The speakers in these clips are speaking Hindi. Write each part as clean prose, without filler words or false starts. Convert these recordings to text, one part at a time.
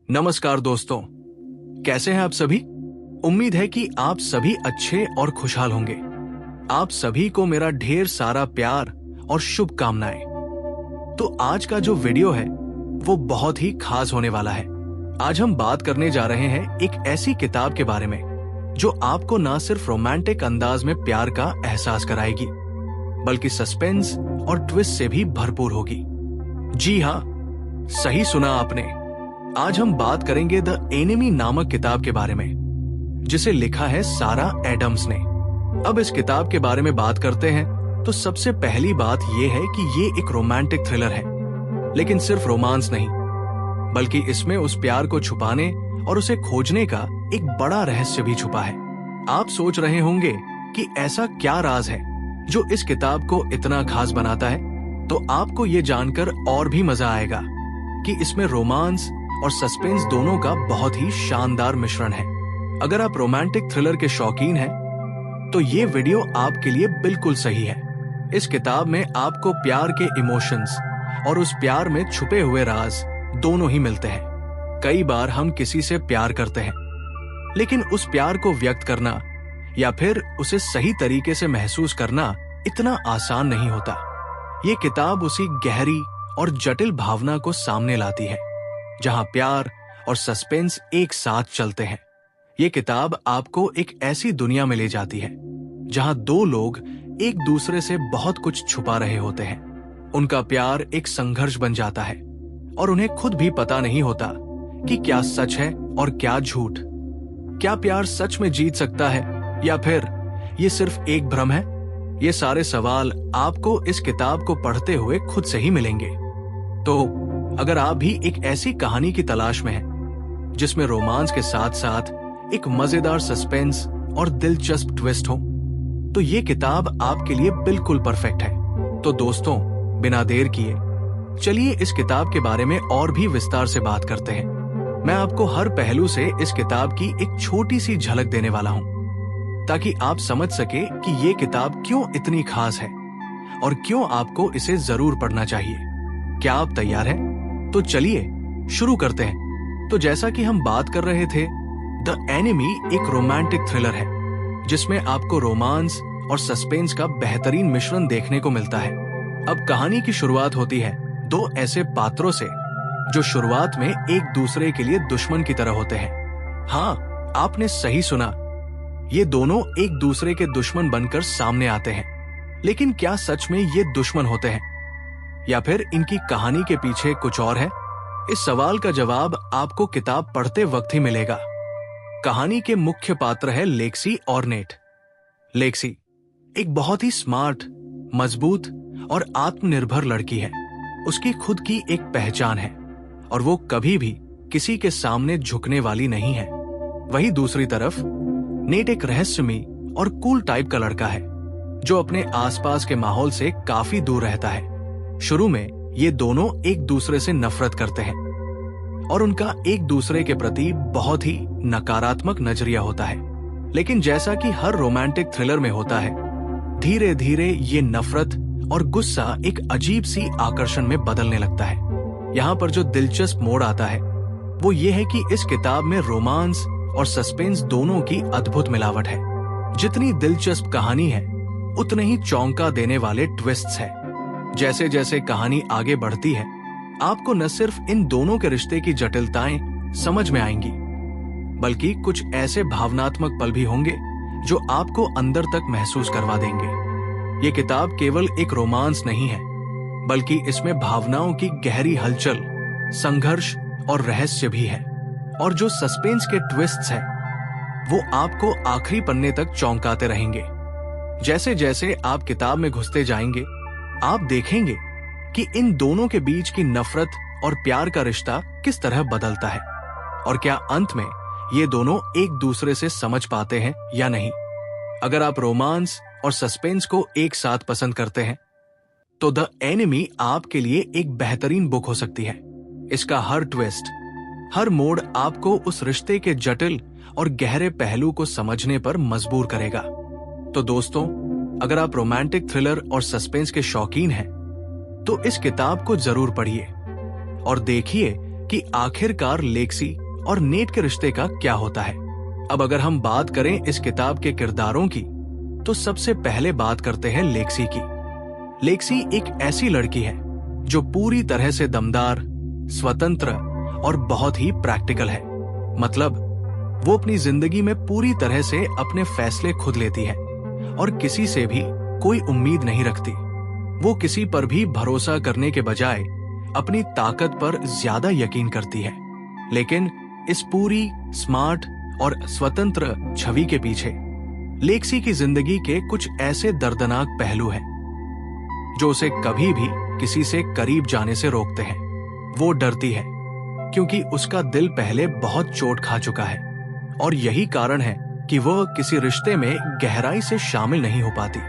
नमस्कार दोस्तों, कैसे हैं आप सभी। उम्मीद है कि आप सभी अच्छे और खुशहाल होंगे। आप सभी को मेरा ढेर सारा प्यार और शुभकामनाएं। तो आज का जो वीडियो है वो बहुत ही खास होने वाला है। आज हम बात करने जा रहे हैं एक ऐसी किताब के बारे में जो आपको ना सिर्फ रोमांटिक अंदाज में प्यार का एहसास कराएगी बल्कि सस्पेंस और ट्विस्ट से भी भरपूर होगी। जी हाँ, सही सुना आपने। आज हम बात करेंगे द एनिमी नामक किताब के बारे में, जिसे लिखा है सारा एडम्स ने। अब इस किताब के बारे में बात करते हैं तो सबसे पहली बात यह है कि ये एक रोमांटिक थ्रिलर है, लेकिन सिर्फ रोमांस नहीं बल्कि इसमें उस प्यार को छुपाने और उसे खोजने का एक बड़ा रहस्य भी छुपा है। आप सोच रहे होंगे कि ऐसा क्या राज है जो इस किताब को इतना खास बनाता है, तो आपको ये जानकर और भी मजा आएगा कि इसमें रोमांस और सस्पेंस दोनों का बहुत ही शानदार मिश्रण है। अगर आप रोमांटिक थ्रिलर के शौकीन हैं, तो ये वीडियो आपके लिए बिल्कुल सही है। इस किताब में आपको प्यार के इमोशंस और उस प्यार में छुपे हुए राज दोनों ही मिलते हैं। कई बार हम किसी से प्यार करते हैं, लेकिन उस प्यार को व्यक्त करना या फिर उसे सही तरीके से महसूस करना इतना आसान नहीं होता। ये किताब उसी गहरी और जटिल भावना को सामने लाती है जहां प्यार और सस्पेंस एक साथ चलते हैं। ये किताब आपको एक ऐसी दुनिया में ले जाती है जहां दो लोग एक दूसरे से बहुत कुछ छुपा रहे होते हैं। उनका प्यार एक संघर्ष बन जाता है और उन्हें खुद भी पता नहीं होता कि क्या सच है और क्या झूठ। क्या प्यार सच में जीत सकता है या फिर ये सिर्फ एक भ्रम है? ये सारे सवाल आपको इस किताब को पढ़ते हुए खुद से ही मिलेंगे। तो अगर आप भी एक ऐसी कहानी की तलाश में हैं जिसमें रोमांस के साथ साथ एक मजेदार सस्पेंस और दिलचस्प ट्विस्ट हो, तो ये किताब आपके लिए बिल्कुल परफेक्ट है। तो दोस्तों, बिना देर किए चलिए इस किताब के बारे में और भी विस्तार से बात करते हैं। मैं आपको हर पहलू से इस किताब की एक छोटी सी झलक देने वाला हूं, ताकि आप समझ सके कि ये किताब क्यों इतनी खास है और क्यों आपको इसे जरूर पढ़ना चाहिए। क्या आप तैयार हैं? तो चलिए शुरू करते हैं। तो जैसा कि हम बात कर रहे थे, द एनिमी एक रोमांटिक थ्रिलर है जिसमें आपको रोमांस और सस्पेंस का बेहतरीन मिश्रण देखने को मिलता है। अब कहानी की शुरुआत होती है दो ऐसे पात्रों से जो शुरुआत में एक दूसरे के लिए दुश्मन की तरह होते हैं। हाँ, आपने सही सुना, ये दोनों एक दूसरे के दुश्मन बनकर सामने आते हैं। लेकिन क्या सच में ये दुश्मन होते हैं या फिर इनकी कहानी के पीछे कुछ और है? इस सवाल का जवाब आपको किताब पढ़ते वक्त ही मिलेगा। कहानी के मुख्य पात्र है लेक्सी और नेट। लेक्सी एक बहुत ही स्मार्ट, मजबूत और आत्मनिर्भर लड़की है। उसकी खुद की एक पहचान है और वो कभी भी किसी के सामने झुकने वाली नहीं है। वहीं दूसरी तरफ नेट एक रहस्यमयी और कूल टाइप का लड़का है जो अपने आसपास के माहौल से काफी दूर रहता है। शुरू में ये दोनों एक दूसरे से नफरत करते हैं और उनका एक दूसरे के प्रति बहुत ही नकारात्मक नजरिया होता है। लेकिन जैसा कि हर रोमांटिक थ्रिलर में होता है, धीरे धीरे ये नफरत और गुस्सा एक अजीब सी आकर्षण में बदलने लगता है। यहाँ पर जो दिलचस्प मोड़ आता है वो ये है कि इस किताब में रोमांस और सस्पेंस दोनों की अद्भुत मिलावट है। जितनी दिलचस्प कहानी है, उतने ही चौंका देने वाले ट्विस्ट्स हैं। जैसे जैसे कहानी आगे बढ़ती है, आपको न सिर्फ इन दोनों के रिश्ते की जटिलताएं समझ में आएंगी, बल्कि कुछ ऐसे भावनात्मक पल भी होंगे जो आपको अंदर तक महसूस करवा देंगे। ये किताब केवल एक रोमांस नहीं है, बल्कि इसमें भावनाओं की गहरी हलचल, संघर्ष और रहस्य भी है। और जो सस्पेंस के ट्विस्ट्स हैं, वो आपको आखिरी पन्ने तक चौंकाते रहेंगे। जैसे जैसे आप किताब में घुसते जाएंगे, आप देखेंगे कि इन दोनों के बीच की नफरत और प्यार का रिश्ता किस तरह बदलता है और क्या अंत में ये दोनों एक दूसरे से समझ पाते हैं या नहीं। अगर आप रोमांस और सस्पेंस को एक साथ पसंद करते हैं, तो द एनिमी आपके लिए एक बेहतरीन बुक हो सकती है। इसका हर ट्विस्ट, हर मोड़ आपको उस रिश्ते के जटिल और गहरे पहलू को समझने पर मजबूर करेगा। तो दोस्तों, अगर आप रोमांटिक थ्रिलर और सस्पेंस के शौकीन हैं, तो इस किताब को जरूर पढ़िए और देखिए कि आखिरकार लेक्सी और नेट के रिश्ते का क्या होता है। अब अगर हम बात करें इस किताब के किरदारों की, तो सबसे पहले बात करते हैं लेक्सी की। लेक्सी एक ऐसी लड़की है जो पूरी तरह से दमदार, स्वतंत्र और बहुत ही प्रैक्टिकल है। मतलब वो अपनी जिंदगी में पूरी तरह से अपने फैसले खुद लेती है और किसी से भी कोई उम्मीद नहीं रखती। वो किसी पर भी भरोसा करने के बजाय अपनी ताकत पर ज्यादा यकीन करती है। लेकिन इस पूरी स्मार्ट और स्वतंत्र छवि के पीछे लेक्सी की जिंदगी के कुछ ऐसे दर्दनाक पहलू हैं जो उसे कभी भी किसी से करीब जाने से रोकते हैं। वो डरती है क्योंकि उसका दिल पहले बहुत चोट खा चुका है और यही कारण है कि वह किसी रिश्ते में गहराई से शामिल नहीं हो पाती।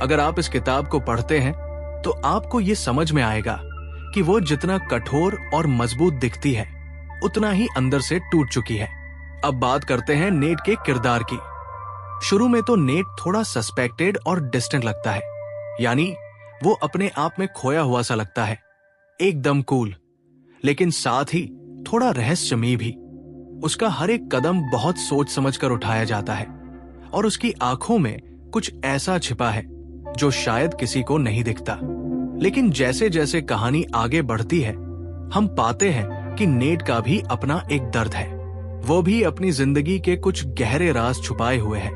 अगर आप इस किताब को पढ़ते हैं तो आपको ये समझ में आएगा कि वो जितना कठोर और मजबूत दिखती है उतना ही अंदर से टूट चुकी है। अब बात करते हैं नेट के किरदार की। शुरू में तो नेट थोड़ा सस्पेक्टेड और डिस्टेंट लगता है, यानी वो अपने आप में खोया हुआ सा लगता है, एकदम कूल, लेकिन साथ ही थोड़ा रहस्यमयी भी। उसका हर एक कदम बहुत सोच समझ कर उठाया जाता है और उसकी आंखों में कुछ ऐसा छिपा है जो शायद किसी को नहीं दिखता। लेकिन जैसे जैसे कहानी आगे बढ़ती है, हम पाते हैं कि नेट का भी अपना एक दर्द है। वो भी अपनी जिंदगी के कुछ गहरे राज छुपाए हुए है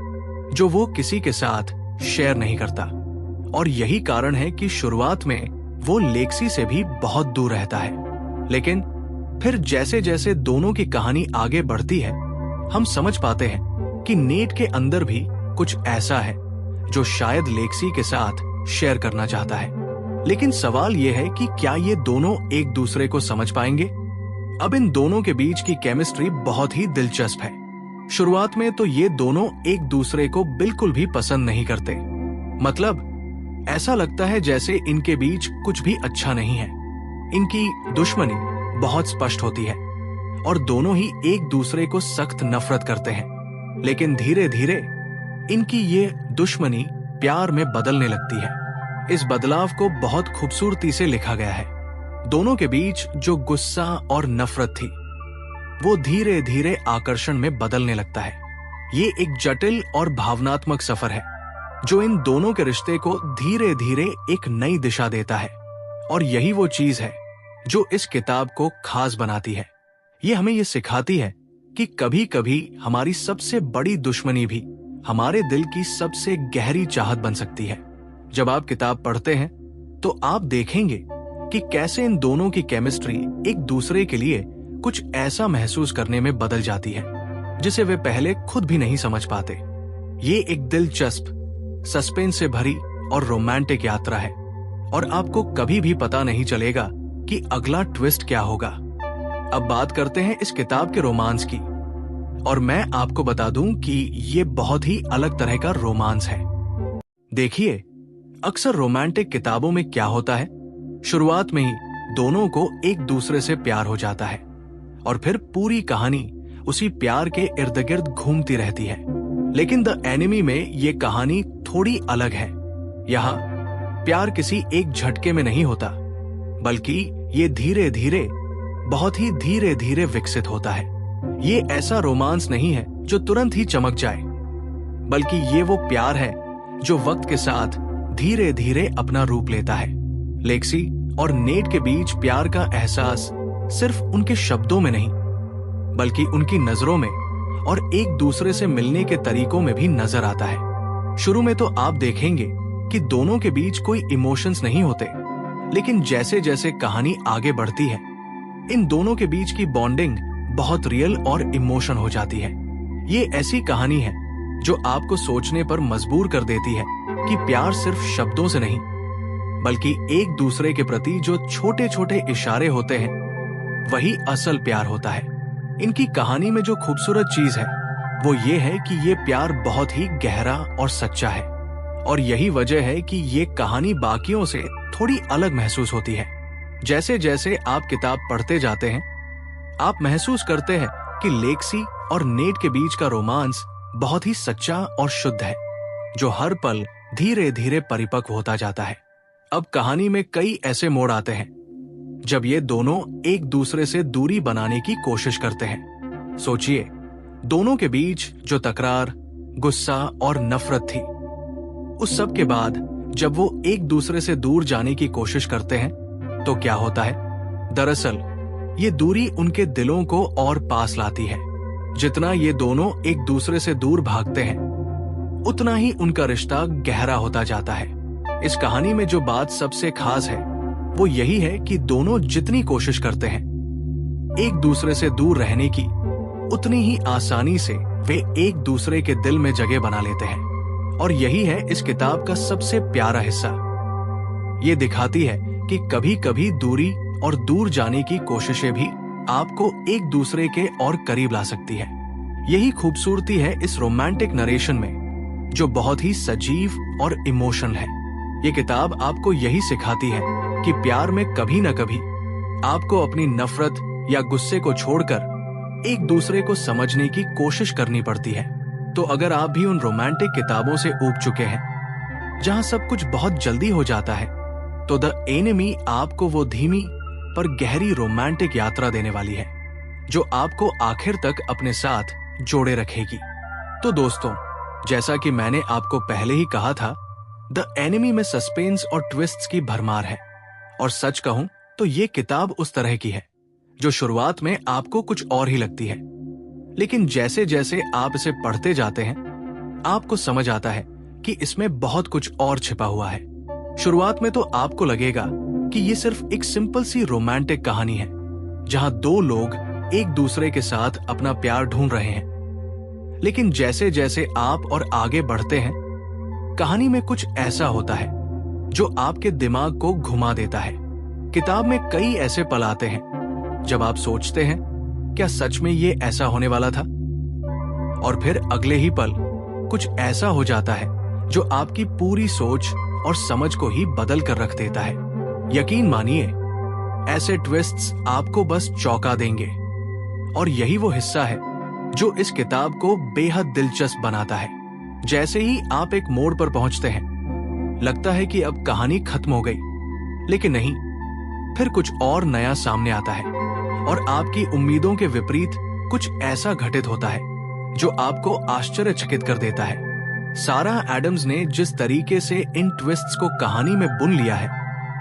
जो वो किसी के साथ शेयर नहीं करता। और यही कारण है कि शुरुआत में वो लेक्सी से भी बहुत दूर रहता है। लेकिन फिर जैसे जैसे दोनों की कहानी आगे बढ़ती है, हम समझ पाते हैं कि नेट के अंदर भी कुछ ऐसा है जो शायद लेक्सी के साथ शेयर करना चाहता है। लेकिन सवाल यह है कि क्या ये दोनों एक दूसरे को समझ पाएंगे? अब इन दोनों के बीच की केमिस्ट्री बहुत ही दिलचस्प है। शुरुआत में तो ये दोनों एक दूसरे को बिल्कुल भी पसंद नहीं करते। मतलब ऐसा लगता है जैसे इनके बीच कुछ भी अच्छा नहीं है। इनकी दुश्मनी बहुत स्पष्ट होती है और दोनों ही एक दूसरे को सख्त नफरत करते हैं। लेकिन धीरे धीरे इनकी ये दुश्मनी प्यार में बदलने लगती है। इस बदलाव को बहुत खूबसूरती से लिखा गया है। दोनों के बीच जो गुस्सा और नफरत थी वो धीरे धीरे आकर्षण में बदलने लगता है। ये एक जटिल और भावनात्मक सफर है जो इन दोनों के रिश्ते को धीरे धीरे एक नई दिशा देता है। और यही वो चीज है जो इस किताब को खास बनाती है। ये हमें ये सिखाती है कि कभी कभी हमारी सबसे बड़ी दुश्मनी भी हमारे दिल की सबसे गहरी चाहत बन सकती है। जब आप किताब पढ़ते हैं तो आप देखेंगे कि कैसे इन दोनों की केमिस्ट्री एक दूसरे के लिए कुछ ऐसा महसूस करने में बदल जाती है जिसे वे पहले खुद भी नहीं समझ पाते। ये एक दिलचस्प, सस्पेंस से भरी और रोमांटिक यात्रा है और आपको कभी भी पता नहीं चलेगा कि अगला ट्विस्ट क्या होगा। अब बात करते हैं इस किताब के रोमांस की, और मैं आपको बता दूं कि ये बहुत ही अलग तरह का रोमांस है। देखिए, अक्सर रोमांटिक किताबों में क्या होता है, शुरुआत में ही दोनों को एक दूसरे से प्यार हो जाता है और फिर पूरी कहानी उसी प्यार के इर्द गिर्द घूमती रहती है। लेकिन द एनिमी में ये कहानी थोड़ी अलग है। यहाँ प्यार किसी एक झटके में नहीं होता, बल्कि ये धीरे धीरे, बहुत ही धीरे धीरे विकसित होता है। ये ऐसा रोमांस नहीं है जो तुरंत ही चमक जाए, बल्कि ये वो प्यार है जो वक्त के साथ धीरे धीरे अपना रूप लेता है। लेक्सी और नेट के बीच प्यार का एहसास सिर्फ उनके शब्दों में नहीं, बल्कि उनकी नजरों में और एक दूसरे से मिलने के तरीकों में भी नजर आता है। शुरू में तो आप देखेंगे कि दोनों के बीच कोई इमोशंस नहीं होते, लेकिन जैसे जैसे कहानी आगे बढ़ती है, इन दोनों के बीच की बॉन्डिंग बहुत रियल और इमोशन हो जाती है। ये ऐसी कहानी है जो आपको सोचने पर मजबूर कर देती है कि प्यार सिर्फ शब्दों से नहीं, बल्कि एक दूसरे के प्रति जो छोटे छोटे इशारे होते हैं वही असल प्यार होता है। इनकी कहानी में जो खूबसूरत चीज है वो ये है कि ये प्यार बहुत ही गहरा और सच्चा है, और यही वजह है कि ये कहानी बाकियों से थोड़ी अलग महसूस होती है। जैसे जैसे आप किताब पढ़ते जाते हैं, आप महसूस करते हैं कि लेक्सी और नेट के बीच का रोमांस बहुत ही सच्चा और शुद्ध है, जो हर पल धीरे धीरे परिपक्व होता जाता है। अब कहानी में कई ऐसे मोड़ आते हैं जब ये दोनों एक दूसरे से दूरी बनाने की कोशिश करते हैं। सोचिए, दोनों के बीच जो तकरार, गुस्सा और नफरत थी, उस सब के बाद जब वो एक दूसरे से दूर जाने की कोशिश करते हैं तो क्या होता है? दरअसल ये दूरी उनके दिलों को और पास लाती है। जितना ये दोनों एक दूसरे से दूर भागते हैं, उतना ही उनका रिश्ता गहरा होता जाता है। इस कहानी में जो बात सबसे खास है वो यही है कि दोनों जितनी कोशिश करते हैं एक दूसरे से दूर रहने की, उतनी ही आसानी से वे एक दूसरे के दिल में जगह बना लेते हैं। और यही है इस किताब का सबसे प्यारा हिस्सा। ये दिखाती है कि कभी कभी दूरी और दूर जाने की कोशिशें भी आपको एक दूसरे के और करीब ला सकती है। यही खूबसूरती है इस रोमांटिक नरेशन में, जो बहुत ही सजीव और इमोशनल है। ये किताब आपको यही सिखाती है कि प्यार में कभी न कभी आपको अपनी नफरत या गुस्से को छोड़कर एक दूसरे को समझने की कोशिश करनी पड़ती है। तो अगर आप भी उन रोमांटिक किताबों से ऊब चुके हैं जहां सब कुछ बहुत जल्दी हो जाता है, तो द एनिमी आपको वो धीमी पर गहरी रोमांटिक यात्रा देने वाली है जो आपको आखिर तक अपने साथ जोड़े रखेगी। तो दोस्तों, जैसा कि मैंने आपको पहले ही कहा था, द एनिमी में सस्पेंस और ट्विस्ट्स की भरमार है। और सच कहूं तो ये किताब उस तरह की है जो शुरुआत में आपको कुछ और ही लगती है, लेकिन जैसे जैसे आप इसे पढ़ते जाते हैं आपको समझ आता है कि इसमें बहुत कुछ और छिपा हुआ है। शुरुआत में तो आपको लगेगा कि ये सिर्फ एक सिंपल सी रोमांटिक कहानी है जहां दो लोग एक दूसरे के साथ अपना प्यार ढूंढ रहे हैं, लेकिन जैसे जैसे आप और आगे बढ़ते हैं, कहानी में कुछ ऐसा होता है जो आपके दिमाग को घुमा देता है। किताब में कई ऐसे पल आते हैं जब आप सोचते हैं, क्या सच में ये ऐसा होने वाला था? और फिर अगले ही पल कुछ ऐसा हो जाता है जो आपकी पूरी सोच और समझ को ही बदल कर रख देता है। यकीन मानिए, ऐसे ट्विस्ट्स आपको बस चौंका देंगे। और यही वो हिस्सा है जो इस किताब को बेहद दिलचस्प बनाता है। जैसे ही आप एक मोड़ पर पहुंचते हैं, लगता है कि अब कहानी खत्म हो गई, लेकिन नहीं, फिर कुछ और नया सामने आता है और आपकी उम्मीदों के विपरीत कुछ ऐसा घटित होता है जो आपको आश्चर्यचकित कर देता है। सारा एडम्स ने जिस तरीके से इन ट्विस्ट्स को कहानी में बुन लिया है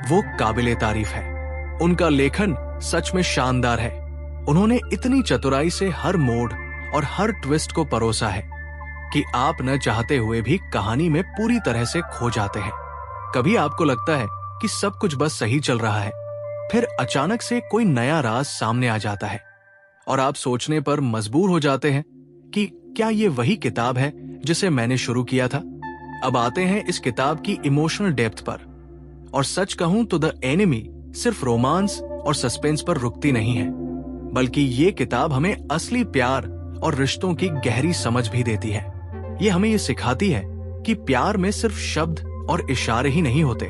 वो काबिले तारीफ है। उनका लेखन सच में शानदार है। उन्होंने इतनी चतुराई से हर मोड़ और हर ट्विस्ट को परोसा है कि आप न चाहते हुए भी कहानी में पूरी तरह से खो जाते हैं। कभी आपको लगता है कि सब कुछ बस सही चल रहा है, फिर अचानक से कोई नया राज सामने आ जाता है और आप सोचने पर मजबूर हो जाते हैं कि क्या ये वही किताब है जिसे मैंने शुरू किया था। अब आते हैं इस किताब की इमोशनल डेप्थ पर। और सच कहूं तो द एनिमी सिर्फ रोमांस और सस्पेंस पर रुकती नहीं है, बल्कि ये किताब हमें असली प्यार और रिश्तों की गहरी समझ भी देती है। ये हमें ये सिखाती है कि प्यार में सिर्फ शब्द और इशारे ही नहीं होते,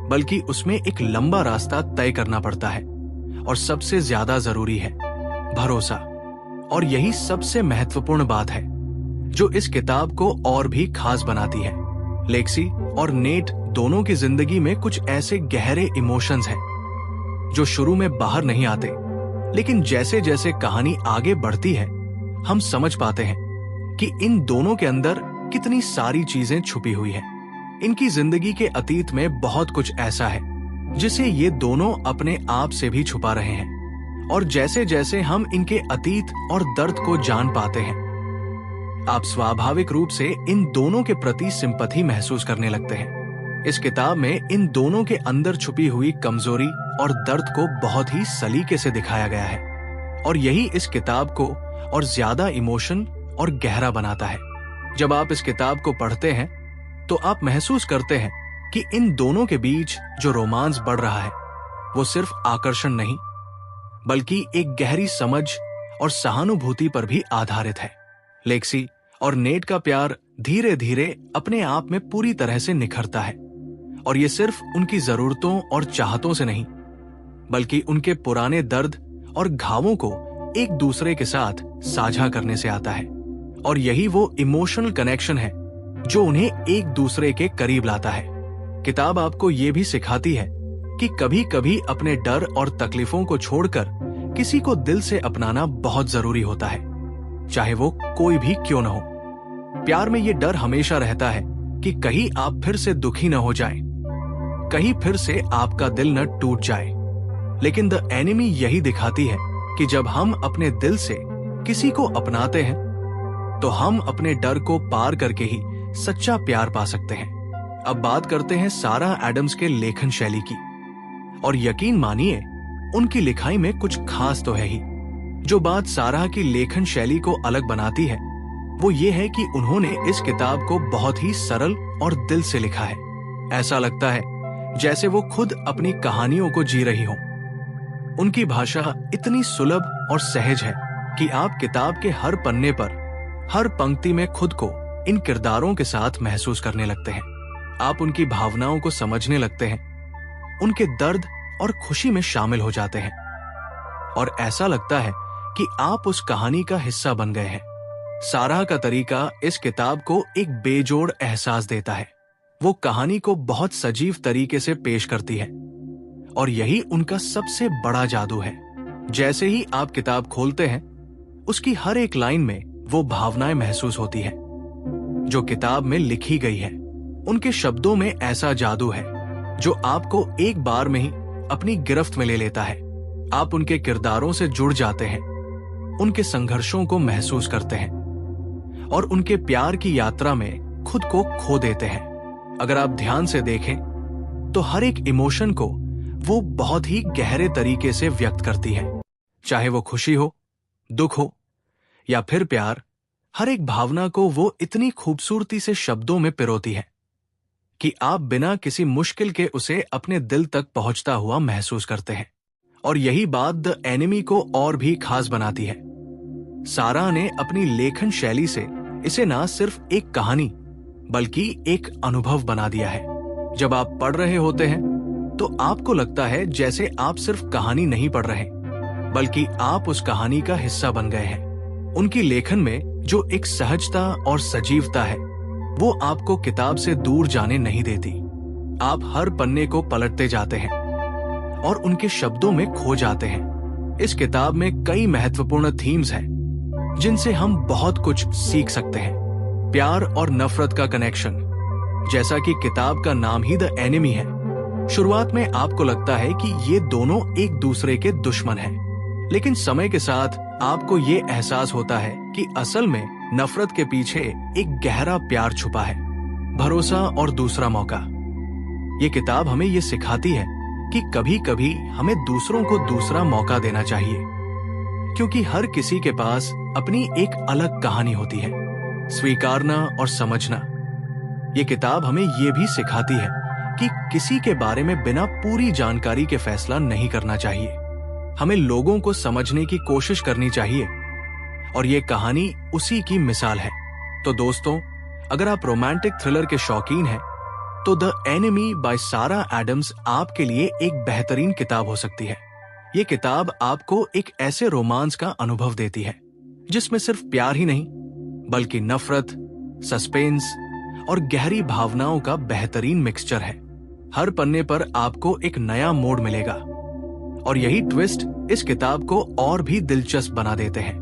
बल्कि उसमें एक लंबा रास्ता तय करना पड़ता है। और सबसे ज्यादा जरूरी है भरोसा। और यही सबसे महत्वपूर्ण बात है जो इस किताब को और भी खास बनाती है। लेक्सी और नेट दोनों की जिंदगी में कुछ ऐसे गहरे इमोशंस हैं जो शुरू में बाहर नहीं आते, लेकिन जैसे जैसे कहानी आगे बढ़ती है हम समझ पाते हैं कि इन दोनों के अंदर कितनी सारी चीजें छुपी हुई हैं। इनकी जिंदगी के अतीत में बहुत कुछ ऐसा है जिसे ये दोनों अपने आप से भी छुपा रहे हैं। और जैसे जैसे हम इनके अतीत और दर्द को जान पाते हैं, आप स्वाभाविक रूप से इन दोनों के प्रति सिंपैथी महसूस करने लगते हैं। इस किताब में इन दोनों के अंदर छुपी हुई कमजोरी और दर्द को बहुत ही सलीके से दिखाया गया है और यही इस किताब को और ज्यादा इमोशन और गहरा बनाता है। जब आप इस किताब को पढ़ते हैं तो आप महसूस करते हैं कि इन दोनों के बीच जो रोमांस बढ़ रहा है वो सिर्फ आकर्षण नहीं, बल्कि एक गहरी समझ और सहानुभूति पर भी आधारित है। लेक्सी और नेट का प्यार धीरे धीरे अपने आप में पूरी तरह से निखरता है और ये सिर्फ उनकी जरूरतों और चाहतों से नहीं, बल्कि उनके पुराने दर्द और घावों को एक दूसरे के साथ साझा करने से आता है। और यही वो इमोशनल कनेक्शन है जो उन्हें एक दूसरे के करीब लाता है। किताब आपको ये भी सिखाती है कि कभी कभी अपने डर और तकलीफों को छोड़कर किसी को दिल से अपनाना बहुत जरूरी होता है, चाहे वो कोई भी क्यों न हो। प्यार में ये डर हमेशा रहता है कि कहीं आप फिर से दुखी न हो जाएं, कहीं फिर से आपका दिल न टूट जाए। लेकिन द एनिमी यही दिखाती है कि जब हम अपने दिल से किसी को अपनाते हैं तो हम अपने डर को पार करके ही सच्चा प्यार पा सकते हैं। अब बात करते हैं सारा एडम्स के लेखन शैली की। और यकीन मानिए, उनकी लिखाई में कुछ खास तो है ही। जो बात सारा की लेखन शैली को अलग बनाती है वो ये है कि उन्होंने इस किताब को बहुत ही सरल और दिल से लिखा है। ऐसा लगता है जैसे वो खुद अपनी कहानियों को जी रही हों। उनकी भाषा इतनी सुलभ और सहज है कि आप किताब के हर पन्ने पर, हर पंक्ति में खुद को इन किरदारों के साथ महसूस करने लगते हैं। आप उनकी भावनाओं को समझने लगते हैं, उनके दर्द और खुशी में शामिल हो जाते हैं और ऐसा लगता है कि आप उस कहानी का हिस्सा बन गए हैं। सारा का तरीका इस किताब को एक बेजोड़ एहसास देता है। वो कहानी को बहुत सजीव तरीके से पेश करती है और यही उनका सबसे बड़ा जादू है। जैसे ही आप किताब खोलते हैं, उसकी हर एक लाइन में वो भावनाएं महसूस होती है जो किताब में लिखी गई है। उनके शब्दों में ऐसा जादू है जो आपको एक बार में ही अपनी गिरफ्त में ले लेता है। आप उनके किरदारों से जुड़ जाते हैं, उनके संघर्षों को महसूस करते हैं और उनके प्यार की यात्रा में खुद को खो देते हैं। अगर आप ध्यान से देखें तो हर एक इमोशन को वो बहुत ही गहरे तरीके से व्यक्त करती है, चाहे वो खुशी हो, दुख हो या फिर प्यार। हर एक भावना को वो इतनी खूबसूरती से शब्दों में पिरोती है कि आप बिना किसी मुश्किल के उसे अपने दिल तक पहुंचता हुआ महसूस करते हैं। और यही बात द एनिमी को और भी खास बनाती है। सारा ने अपनी लेखन शैली से इसे ना सिर्फ एक कहानी बल्कि एक अनुभव बना दिया है। जब आप पढ़ रहे होते हैं तो आपको लगता है जैसे आप सिर्फ कहानी नहीं पढ़ रहे, बल्कि आप उस कहानी का हिस्सा बन गए हैं। उनकी लेखन में जो एक सहजता और सजीवता है वो आपको किताब से दूर जाने नहीं देती। आप हर पन्ने को पलटते जाते हैं और उनके शब्दों में खो जाते हैं। इस किताब में कई महत्वपूर्ण थीम्स हैं जिनसे हम बहुत कुछ सीख सकते हैं। प्यार और नफरत का कनेक्शन, जैसा कि किताब का नाम ही द एनिमी है। शुरुआत में आपको लगता है कि ये दोनों एक दूसरे के दुश्मन हैं, लेकिन समय के साथ आपको ये एहसास होता है कि असल में नफरत के पीछे एक गहरा प्यार छुपा है, भरोसा और दूसरा मौका। ये किताब हमें ये सिखाती है कि कभी कभी हमें दूसरों को दूसरा मौका देना चाहिए, क्योंकि हर किसी के पास अपनी एक अलग कहानी होती है। स्वीकारना और समझना। ये किताब हमें ये भी सिखाती है कि किसी के बारे में बिना पूरी जानकारी के फैसला नहीं करना चाहिए। हमें लोगों को समझने की कोशिश करनी चाहिए और ये कहानी उसी की मिसाल है। तो दोस्तों, अगर आप रोमांटिक थ्रिलर के शौकीन हैं तो द एनिमी बाय सारा एडम्स आपके लिए एक बेहतरीन किताब हो सकती है। ये किताब आपको एक ऐसे रोमांस का अनुभव देती है जिसमें सिर्फ प्यार ही नहीं बल्कि नफरत, सस्पेंस और गहरी भावनाओं का बेहतरीन मिक्सचर है। हर पन्ने पर आपको एक नया मोड़ मिलेगा और यही ट्विस्ट इस किताब को और भी दिलचस्प बना देते हैं।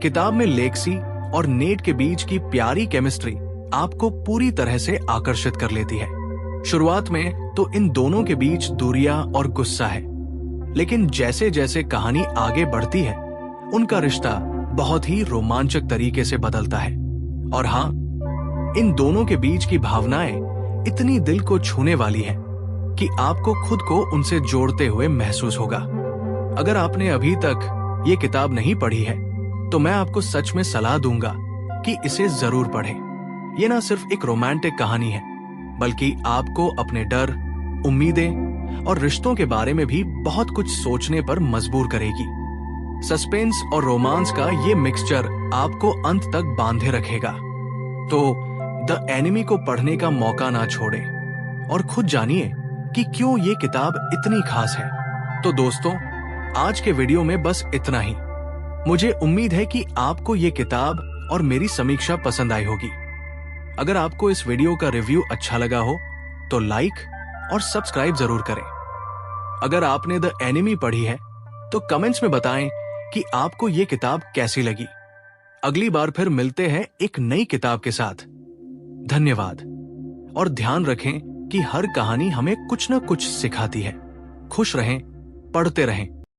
किताब में लेक्सी और नेट के बीच की प्यारी केमिस्ट्री आपको पूरी तरह से आकर्षित कर लेती है। शुरुआत में तो इन दोनों के बीच दूरियां और गुस्सा है, लेकिन जैसे जैसे कहानी आगे बढ़ती है उनका रिश्ता बहुत ही रोमांचक तरीके से बदलता है। और हाँ, इन दोनों के बीच की भावनाएं इतनी दिल को छूने वाली हैं कि आपको खुद को उनसे जोड़ते हुए महसूस होगा। अगर आपने अभी तक ये किताब नहीं पढ़ी है तो मैं आपको सच में सलाह दूंगा कि इसे जरूर पढ़ें। ये ना सिर्फ एक रोमांटिक कहानी है बल्कि आपको अपने डर, उम्मीदें और रिश्तों के बारे में भी बहुत कुछ सोचने पर मजबूर करेगी। सस्पेंस और रोमांस का ये मिक्सचर आपको अंत तक बांधे रखेगा। तो द एनिमी को पढ़ने का मौका ना छोड़ें और खुद जानिए कि क्यों ये किताब इतनी खास है। तो दोस्तों, आज के वीडियो में बस इतना ही। मुझे उम्मीद है कि आपको ये किताब और मेरी समीक्षा पसंद आई होगी। अगर आपको इस वीडियो का रिव्यू अच्छा लगा हो तो लाइक और सब्सक्राइब जरूर करें। अगर आपने द एनिमी पढ़ी है तो कमेंट्स में बताएं कि आपको ये किताब कैसी लगी। अगली बार फिर मिलते हैं एक नई किताब के साथ। धन्यवाद। और ध्यान रखें कि हर कहानी हमें कुछ न कुछ सिखाती है। खुश रहें, पढ़ते रहें।